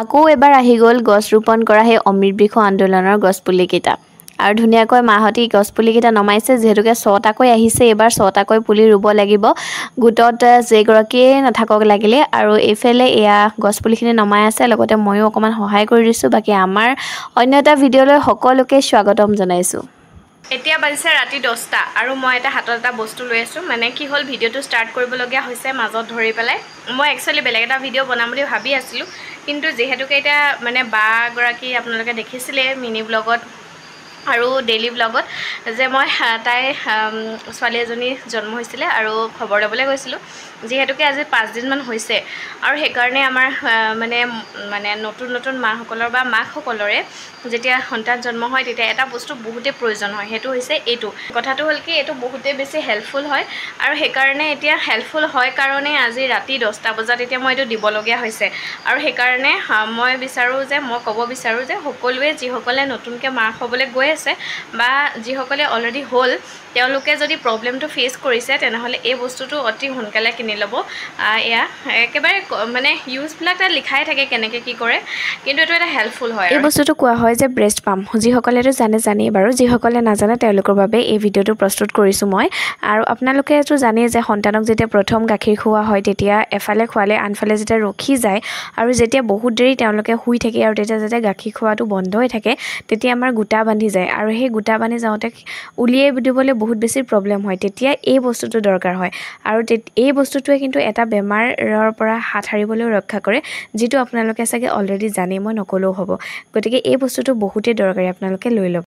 আকৌ এবাৰ আহি গ'ল গছ ৰোপণ কৰা সেই অমৃত বৃক্ষ আন্দোলনৰ গছপুলিকেইটা আৰু ধুনীয়াকৈ মাহঁতে গছপুলিকেইটা নমাইছে যিহেতুকে 6টাকৈ আহিছে এইবাৰ 6টাকৈ পুলি ৰুব লাগিব গোটত যেগৰাকীয়ে নাথাকক লাগিলে আৰু এইফালে এয়া গছপুলিখিনি নমাই আছে লগতে ময়ো অকমান সহায় কৰি দিছোঁ বাকি আমাৰ অন্য এটা ভিডিঅ'লৈ সকলোকে স্বাগতম জনাইছোঁ এতিয়া বাজিছে ৰাতি 10টা আৰু মই এটা হাতত এটা বস্তু লৈ আছোঁ মানে কি হ'ল ভিডিঅ'টো ষ্টাৰ্ট কৰিবলগীয়া হৈছে মাজত ধৰি পেলাই মই একচুৱেলি বেলেগ এটা ভিডিঅ' বনাম বুলি ভাবি আছিলোঁ কিন্তু যেহেতুকে এতিয়া মানে বাগৰাকী আপোনালোকে দেখিছিলে মিনি ব্লগত আৰু ডেইলি ব্লগত যে মই তাই ছোৱালী এজনী জন্ম হৈছিলে আৰু খবৰ ল'বলৈ গৈছিলোঁ যেহেতুকে আজি 5 দিনমান হৈছে আৰু সেইকাৰণে আমাৰ মানে নতুন মাসকলৰ বা মাকসকলৰে যেতিয়া সন্তান জন্ম হয় তেতিয়া এটা বস্তু বহুতে প্ৰয়োজন হয় সেইটো হৈছে এইটো কথাটো হ'ল কি এইটো বহুতে বেছি হেল্পফুল হয় আৰু সেইকাৰণে এতিয়া হেল্পফুল হয় কাৰণে আজি ৰাতি 10টা বজাত এতিয়া মই এইটো দিবলগীয়া হৈছে আৰু সেইকাৰণে মই বিচাৰোঁ যে মই ক'ব বিচাৰোঁ যে সকলোৱে যিসকলে নতুনকৈ মা হ'বলৈ গৈ আছে বা যিসকলে অলৰেডি হ'ল তেওঁলোকে যদি প্ৰব্লেমটো ফেচ কৰিছে তেনেহ'লে এই বস্তুটো অতি সোনকালে কিনি ল'ব এয়া একেবাৰে মানে ইউজবিলাক তাত লিখাই থাকে কেনেকৈ কি কৰে কিন্তু এইটো এটা হেল্পফুল হয় এই বস্তুটো কোৱা হয় যে ব্ৰেষ্ট পাম্প যিসকলেতো জানেই বাৰু যিসকলে নাজানে তেওঁলোকৰ বাবে এই ভিডিঅ'টো প্ৰস্তুত কৰিছোঁ মই আৰু আপোনালোকেতো জানেই যে সন্তানক যেতিয়া প্ৰথম গাখীৰ খুওৱা হয় তেতিয়া এফালে খোৱালে আনফালে যেতিয়া ৰখি যায় আৰু যেতিয়া বহুত দেৰি তেওঁলোকে শুই থাকে আৰু তেতিয়া যেতিয়া গাখীৰ খোৱাটো বন্ধ হৈ থাকে তেতিয়া আমাৰ গোটা বান্ধি যায় আৰু সেই গোটা বান্ধি যাওঁতে উলিয়াই দিবলৈ বহুত বেছি প্ৰব্লেম হয় তেতিয়া এই বস্তুটো দৰকাৰ হয় আৰু এই বস্তুটোৱে কিন্তু এটা বেমাৰৰ পৰা হাত সাৰিবলৈ ৰক্ষা কৰে যিটো আপোনালোকে চাগে অলৰেডি জানে মই নকলেও হ'ব গতিকে এই বস্তুটো বহুতেই দৰকাৰী আপোনালোকে লৈ ল'ব